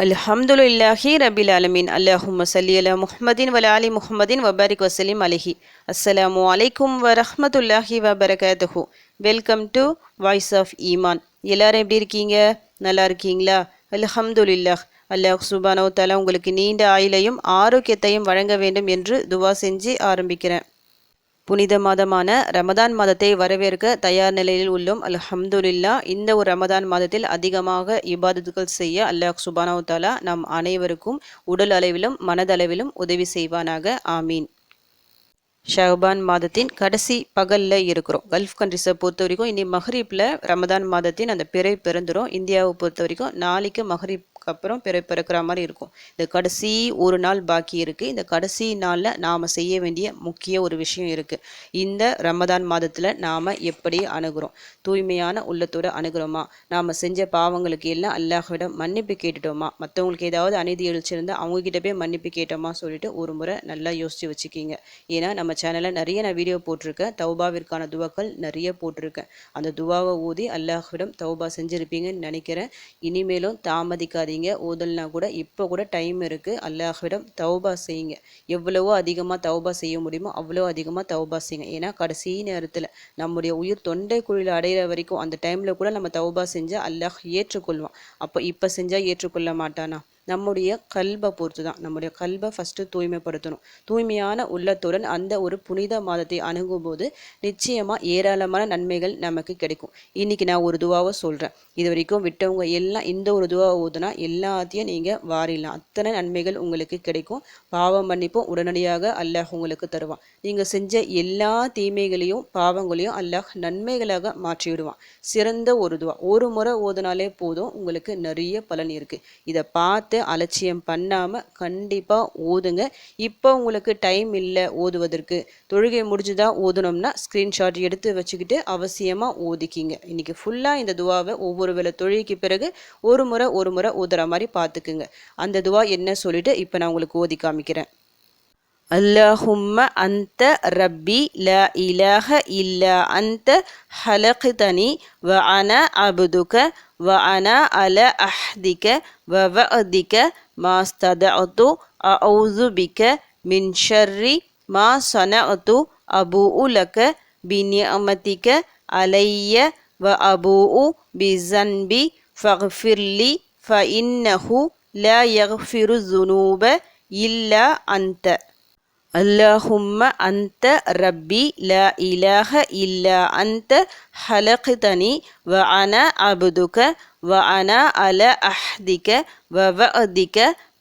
அல்ஹம்துலில்லாஹி ரபில் ஆலமீன். அல்லாஹும்ம ஸல்லி அலா முஹம்மதின் வ ஆலி முஹம்மதின் வபாரிக் வசலிம் அலைஹி. அஸ்ஸலாமு அலைக்கும் வரஹ்மத்துல்லாஹி வபரகாத்துஹு. வெல்கம் டு வாய்ஸ் ஆஃப் ஈமான். எல்லாரும் எப்படி இருக்கீங்க? நல்லா இருக்கீங்களா? அல்ஹம்துலில்லாஹ். அல்லாஹ் சுப்ஹானஹு வ தஆலா உங்களுக்கு நீண்ட ஆயுளையும் ஆரோக்கியத்தையும் வழங்க வேண்டும் என்று துவா செஞ்சு ஆரம்பிக்கிறேன். புனித மாதமான ரமதான் மாதத்தை வரவேற்க தயார் நிலையில் உள்ளோம். அல்ஹம்துலில்லா. இந்த ஒரு ரமதான் மாதத்தில் அதிகமாக இபாதத்துகள் செய்ய அல்லாஹ் சுப்ஹானஹு வ தஆலா நம் அனைவருக்கும் உடல் அளவிலும் மனதளவிலும் உதவி செய்வானாக. ஆமீன். ஷஅபான் மாதத்தின் கடைசி பகலில் இருக்கிறோம். கல்ஃப் கண்ட்ரிஸை பொறுத்த வரைக்கும் இனி மஹ்ரிப்பில் ரமதான் மாதத்தின் அந்த பிறை பிறந்துடும். இந்தியாவை பொறுத்த வரைக்கும் நாளைக்கு மஹ்ரிப்க்கு அப்புறம் பிறை பிறக்கிற மாதிரி இருக்கும். இந்த கடைசி ஒரு நாள் பாக்கி இருக்குது. இந்த கடைசி நாளில் நாம் செய்ய வேண்டிய முக்கிய ஒரு விஷயம் இருக்குது. இந்த ரமதான் மாதத்தில் நாம் எப்படி அணுகிறோம்? தூய்மையான உள்ளத்தோடு அணுகிறோமா? நாம் செஞ்ச பாவங்களுக்கு எல்லாம் அல்லாஹ்விடம் மன்னிப்பு கேட்டுட்டோமா? மற்றவங்களுக்கு ஏதாவது அநீதி இழிச்சிருந்தால் அவங்கக்கிட்ட போய் மன்னிப்பு கேட்டோமா சொல்லிட்டு ஒரு முறை நல்லா யோசித்து வச்சுக்கிங்க. ஏன்னா நம்ம சேனலில் நிறைய நான் வீடியோ போட்டிருக்கேன். தௌபாவிற்கான துவாக்கள் நிறைய போட்டிருக்கேன். அந்த துவாவை ஊதி அல்லாஹ்விடம் தௌபா செஞ்சுருப்பீங்கன்னு நினைக்கிறேன். இனிமேலும் தாமதிக்காதீங்க. ஓதல்னா கூட இப்போ கூட டைம் இருக்குது. அல்லாஹ்விடம் தௌபா செய்யுங்க. எவ்வளவோ அதிகமாக தௌபா செய்ய முடியுமோ அவ்வளோ அதிகமாக தௌபா செய்யுங்க. ஏன்னா கடைசி நேரத்தில் நம்முடைய உயிர் தொண்டை குழியில் அடைகிற வரைக்கும் அந்த டைமில் கூட நம்ம தௌபா செஞ்சால் அல்லாஹ் ஏற்றுக்கொள்வான். அப்போ இப்போ செஞ்சால் ஏற்றுக்கொள்ள மாட்டானா? நம்முடைய கல்பை பொறுத்து தான். நம்முடைய கல்பை ஃபஸ்ட்டு தூய்மைப்படுத்தணும். தூய்மையான உள்ளத்துடன் அந்த ஒரு புனித மாதத்தை அணுகும்போது நிச்சயமாக ஏராளமான நன்மைகள் நமக்கு கிடைக்கும். இன்றைக்கி நான் ஒரு துவாவை சொல்கிறேன். இது வரைக்கும் விட்டவங்க எல்லாம் இந்த ஒரு துவாவை ஊதுனா எல்லாத்தையும் நீங்கள் வாரிடலாம். அத்தனை நன்மைகள் உங்களுக்கு கிடைக்கும். பாவம் மன்னிப்பும் உடனடியாக அல்லாஹ் உங்களுக்கு தருவான். நீங்கள் செஞ்ச எல்லா தீமைகளையும் பாவங்களையும் அல்லாஹ் நன்மைகளாக மாற்றி விடுவான். சிறந்த ஒரு துவா. ஒரு முறை ஓதுனாலே போதும், உங்களுக்கு நிறைய பலன் இருக்குது. இதை பார்த்து அலட்சியம் பண்ணாமல் கண்டிப்பாக ஓதுங்க. இப்போ உங்களுக்கு டைம் இல்லை ஓதுவதற்கு, தொழுகை முடிஞ்சுதான் ஓதுனோம்னா ஸ்க்ரீன்ஷாட் எடுத்து வச்சுக்கிட்டு அவசியமாக ஓதிக்கிங்க. இன்றைக்கி ஃபுல்லாக இந்த துவாவை ஒவ்வொரு வேளை தொழுகைக்கு பிறகு ஒரு முறை ஓதுற மாதிரி பார்த்துக்குங்க. அந்த துவா என்ன சொல்லிட்டு இப்போ நான் உங்களுக்கு ஓதி காமிக்கிறேன். அல்லாஹும்ம அன்த ரப்பி லா இலாஹ இல்லா அன்த ஹலக்தனி வ அன அப்துக வ அன அல அஹ்திக வ வஅதிக மாஸ்ததஅது அஊது பிக மின் ஷர்ரி மா ஸனஅது அபூஉ லக பிநிஅமதிக அலைய வ அபூஉ பிஸன்பி ஃபக்ஃபிர்லி ஃபஇன்னஹு லா யக்ஃபிரு ஸுனூப இல்லா அன்த. அல்லாஹும்ம அன்த ரப்பி லா இலாஹ இல்லா அன்த ஹலக்தனி வ அன அப்துக வ அன அல அஹ்திக வ வஅதிக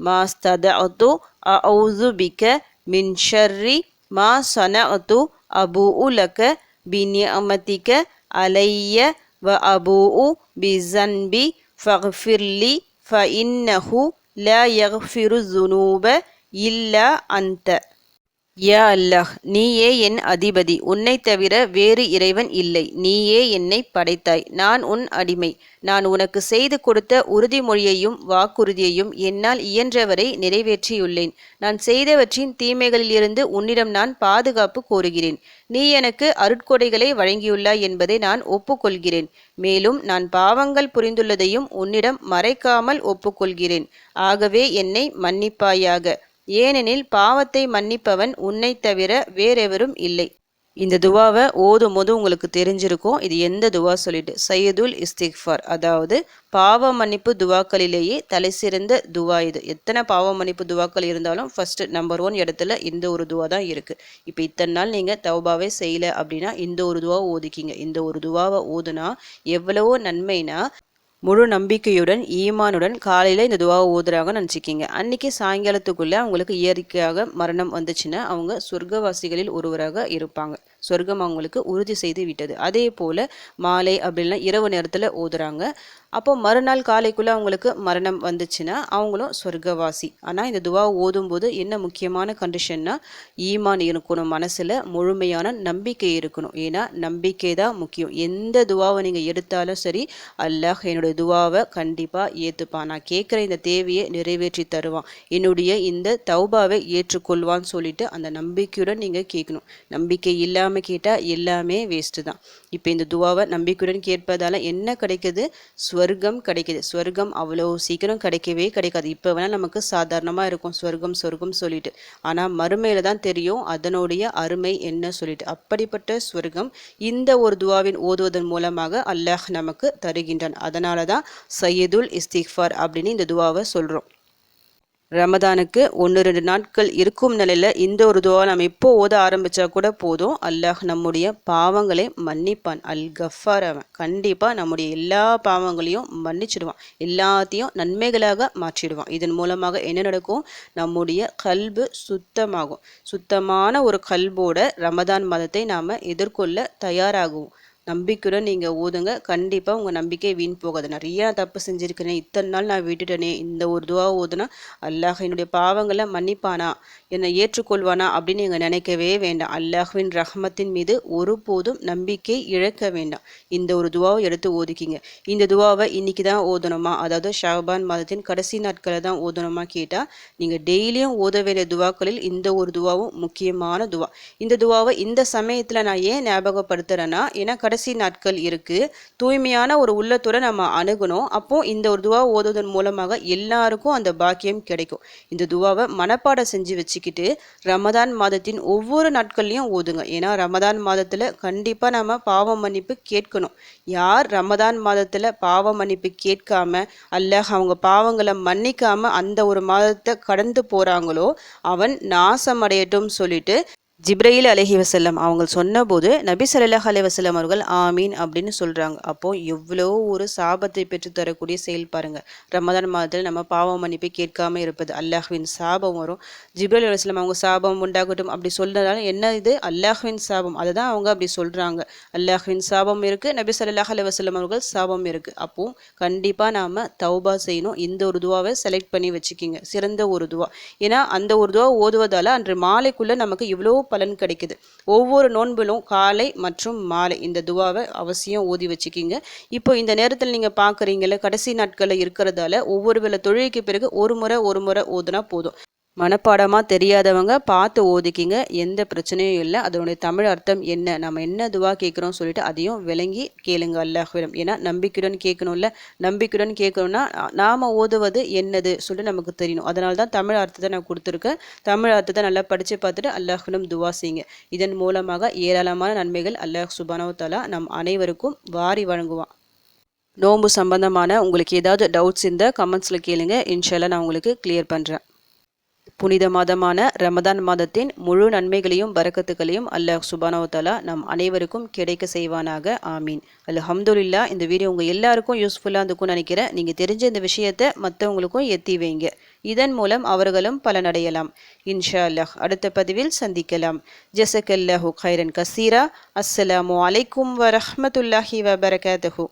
மாஸ்ததஅது அஊது பிக மின் ஷர்ரி மா ஸனஅது அபூஉ லக பிநிஅமதிக அலைய வ அபூஉ பிஸன்பி ஃபக்ஃபிர்லி ஃபஇன்னஹு லா யக்ஃபிரு ஸுனூப இல்லா அன்த. யா அல்லாஹ், நீயே என் அதிபதி. உன்னை தவிர வேறு இறைவன் இல்லை. நீயே என்னை படைத்தாய். நான் உன் அடிமை. நான் உனக்கு செய்து கொடுத்த உறுதிமொழியையும் வாக்குறுதியையும் என்னால் இயன்றவரை நிறைவேற்றியுள்ளேன். நான் செய்தவற்றின் தீமைகளிலிருந்து உன்னிடம் நான் பாதுகாப்பு கோருகிறேன். நீ எனக்கு அருட்கொடைகளை வழங்கியுள்ளாய் என்பதை நான் ஒப்புக்கொள்கிறேன். மேலும் நான் பாவங்கள் புரிந்துள்ளதையும் உன்னிடம் மறைக்காமல் ஒப்புக்கொள்கிறேன். ஆகவே என்னை மன்னிப்பாயாக. ஏனெனில் பாவத்தை மன்னிப்பவன் உன்னை தவிர வேறெவரும் இல்லை. இந்த துவாவை ஓதும் போது உங்களுக்கு தெரிஞ்சிருக்கும் இது எந்த துவா சொல்லிட்டு. சையதுல் இஸ்திக்ஃபார், அதாவது பாவ மன்னிப்பு துவாக்களிலேயே தலை சிறந்த துவா இது. எத்தனை பாவ மன்னிப்பு துவாக்கள் இருந்தாலும் ஃபர்ஸ்ட் நம்பர் 1 இடத்துல இந்த ஒரு துவா தான் இருக்குது. இப்போ இத்தனை நாள் நீங்கள் தௌபாவே செய்யலை அப்படின்னா இந்த ஒரு துவா ஓதிக்கிங்க. இந்த ஒரு துவாவை ஓதுனா எவ்வளவோ நன்மைனா, முழு நம்பிக்கையுடன் ஈமானுடன் காலையில் இந்த துவாவை ஓதுறாங்கன்னு நினச்சிக்கிங்க. அன்றைக்கி சாயங்காலத்துக்குள்ளே அவங்களுக்கு இயற்கையாக மரணம் வந்துச்சுன்னா அவங்க சொர்க்கவாசிகளில் ஒருவராக இருப்பாங்க. சொர்க்கம் அவங்களுக்கு உறுதி செய்து விட்டது. அதே போல் மாலை அப்படின்னா இரவு நேரத்தில் ஓதுறாங்க. அப்போ மறுநாள் காலைக்குள்ளே அவங்களுக்கு மரணம் வந்துச்சுன்னா அவங்களும் சொர்க்கவாசி. ஆனால் இந்த துவா ஓதும்போது என்ன முக்கியமான கண்டிஷன்னா, ஈமான் இருக்கணும், மனசில் முழுமையான நம்பிக்கை இருக்கணும். ஏன்னா நம்பிக்கை தான் முக்கியம். எந்த துவாவை நீங்கள் எடுத்தாலும் சரி, அல்லாஹ் என்னுடைய துவாவை கண்டிப்பாக ஏற்றுப்பான். நான் கேட்குற இந்த தேவையை நிறைவேற்றி தருவான். என்னுடைய இந்த தௌபாவை ஏற்றுக்கொள்வான்னு சொல்லிட்டு அந்த நம்பிக்கையுடன் நீங்கள் கேட்கணும். நம்பிக்கை இல்லாமல் நம்பாமல் கேட்டால் எல்லாமே வேஸ்ட்டு தான். இப்போ இந்த துவாவை நம்பிக்கையுடன் கேட்பதால் என்ன கிடைக்குது? ஸ்வர்க்கம் கிடைக்குது. ஸ்வர்க்கம் அவ்வளோ சீக்கிரம் கிடைக்கவே கிடைக்காது. இப்போ வேணால் நமக்கு சாதாரணமாக இருக்கும் ஸ்வர்க்கம் சொர்க்கம் சொல்லிட்டு, ஆனால் மறுமையில் தான் தெரியும் அதனுடைய அருமை என்ன சொல்லிட்டு. அப்படிப்பட்ட ஸ்வர்க்கம் இந்த ஒரு துவாவின் ஓதுவதன் மூலமாக அல்லாஹ் நமக்கு தருகின்றான். அதனால தான் சையதுல் இஸ்திக்ஃபார் அப்படின்னு இந்த துவாவை சொல்கிறோம். ரமதானுக்கு 1-2 நாட்கள் இருக்கும் நிலையில் இந்த ஒரு துவா நம்ம இப்போ ஓத ஆரம்பித்தா கூட போதும், அல்லாஹ் நம்முடைய பாவங்களை மன்னிப்பான். அல் கஃபார், அவன் கண்டிப்பாக நம்முடைய எல்லா பாவங்களையும் மன்னிச்சிடுவான், எல்லாத்தையும் நன்மைகளாக மாற்றிடுவான். இதன் மூலமாக என்ன நடக்கும்? நம்முடைய கல்பு சுத்தமாகும். சுத்தமான ஒரு கல்போட ரமதான் மாதத்தை நாம் எதிர்கொள்ள தயாராகுவோம். நம்பிக்கையுடன் நீங்கள் ஓதுங்க, கண்டிப்பாக உங்கள் நம்பிக்கை வீண் போகாது. நிறைய தப்பு செஞ்சுருக்கிறேன், இத்தனை நாள் நான் விட்டுட்டேனே, இந்த ஒரு துவா ஓதுனா அல்லாஹ் என்னுடைய பாவங்களை மன்னிப்பானா, என்னை ஏற்றுக்கொள்வானா அப்படின்னு நீங்கள் நினைக்கவே வேண்டாம். அல்லாஹ்வின் ரஹ்மத்தின் மீது ஒருபோதும் நம்பிக்கை இழக்க வேண்டாம். இந்த ஒரு துவாவை எடுத்து ஓதிக்கிங்க. இந்த துவாவை இன்றைக்கி தான் ஓதணுமா, அதாவது ஷாபான் மாதத்தின் கடைசி நாட்களை தான் ஓதணுமா கேட்டால், நீங்கள் டெய்லியும் ஓத வேண்டிய துவாக்களில் இந்த ஒரு துவாவும் முக்கியமான துவா. இந்த துவாவை இந்த சமயத்தில் நான் ஏன் ஞாபகப்படுத்துகிறேன்னா, ஏன்னா கடைசி நாட்கள் இருக்கு, தூய்மையான ஒரு உள்ளத்துடன் நம்ம அணுகணும். அப்போ இந்த ஒரு துவா ஓதுவதன் மூலமாக எல்லாருக்கும் அந்த பாக்கியம் கிடைக்கும். இந்த துவாவை மனப்பாடம் செஞ்சு வச்சுக்கிட்டு ரமதான் மாதத்தின் ஒவ்வொரு நாட்கள்லையும் ஓதுங்க. ஏன்னா ரமதான் மாதத்துல கண்டிப்பா நம்ம பாவ மன்னிப்பு கேட்கணும். யார் ரமதான் மாதத்துல பாவ மன்னிப்பு கேட்காம அல்லாஹ் அவங்க பாவங்களை மன்னிக்காம அந்த ஒரு மாதத்தை கடந்து போறாங்களோ அவன் நாசமடையட்டும் சொல்லிட்டு ஜிப்ரயில் அலைஹி வஸல்லம் அவங்க சொன்னபோது நபி ஸல்லல்லாஹு அலைஹி வஸல்லம் அவர்கள் ஆமீன் அப்படின்னு சொல்கிறாங்க. அப்போது எவ்வளோ ஒரு சாபத்தை பெற்று தரக்கூடிய செயல் பாருங்கள். ரமதான் மாதத்தில் நம்ம பாவம் மன்னிப்பை கேட்காம இருப்பது அல்லாஹ்வின் சாபம் வரும். ஜிப்ரயில் அலைஹிஸ்ஸலாம் அவங்க சாபம் உண்டாகட்டும் அப்படி சொல்கிறதால என்ன இது? அல்லாஹ்வின் சாபம். அதை தான் அவங்க அப்படி சொல்கிறாங்க. அல்லாஹ்வின் சாபம் இருக்குது, நபி ஸல்லல்லாஹு அலைஹி வஸல்லம் அவர்கள் சாபம் இருக்குது. அப்போது கண்டிப்பாக நாம் தௌபா செய்யணும். இந்த ஒரு துவாவை செலக்ட் பண்ணி வச்சுக்கிங்க, சிறந்த ஒரு துவா. ஏன்னா அந்த ஒரு துவா ஓதுவதால் அன்று மாலைக்குள்ளே நமக்கு இவ்வளோ பலன் கிடைக்குது. ஒவ்வொரு நோன்பிலும் காலை மற்றும் மாலை இந்த துவாவை அவசியம் ஓதி வச்சுக்கிங்க. இப்போ இந்த நேரத்தில் நீங்கள் பார்க்குறீங்கள கடைசி நாட்களில் இருக்கிறதால ஒவ்வொரு வேளை தொழுகைக்கு பிறகு ஒரு முறை ஓதுனா போதும். மனப்பாடமாக தெரியாதவங்க பார்த்து ஓதிக்கிங்க, எந்த பிரச்சனையும் இல்லை. அதனுடைய தமிழ் அர்த்தம் என்ன, நம்ம என்ன துவா கேட்குறோம் சொல்லிட்டு அதையும் விளங்கி கேளுங்க அல்லாஹ்விடம். ஏன்னா நம்பிக்கையுடன் கேட்கணும்ல, நம்பிக்கையுடன் கேட்கணும்னா நாம் ஓதுவது என்னது சொல்லிட்டு நமக்கு தெரியணும். அதனால தான் தமிழ் அர்த்தத்தை நான் கொடுத்துருக்கேன். தமிழ் அர்த்தத்தை நல்லா படித்து பார்த்துட்டு அல்லாஹ்விடம் துவா செய்யுங்க. இதன் மூலமாக ஏராளமான நன்மைகள் அல்லாஹ் சுப்ஹானஹு வ தஆலா நம் அனைவருக்கும் வாரி வழங்குவான். நோன்பு சம்பந்தமான உங்களுக்கு ஏதாவது டவுட்ஸ் இருந்தால் கமெண்ட்ஸில் கேளுங்க, இன்ஷால்லா நான் உங்களுக்கு கிளியர் பண்ணுறேன். புனித மாதமான ரமதான் மாதத்தின் முழு நன்மைகளையும் பரக்கத்துகளையும் அல்லாஹ் சுப்ஹானஹு வ தஆலா நம் அனைவருக்கும் கிடைக்க செய்வானாக. ஆமீன். அல்ஹம்துலில்லாஹ். இந்த வீடியோ உங்கள் எல்லாருக்கும் யூஸ்ஃபுல்லாக இருக்கும்னு நினைக்கிறேன். நீங்கள் தெரிஞ்ச இந்த விஷயத்தை மற்றவங்களுக்கும் எத்தி வைங்க. இதன் மூலம் அவர்களும் பலனடையலாம். இன்ஷா அல்லாஹ். அடுத்த பதிவில் சந்திக்கலாம். ஜஸக்கல்லாஹு கைரன் கசீரா. அஸ்ஸலாமு அலைக்கும் வரஹ்மத்துல்லாஹி வபரகாத்துஹு.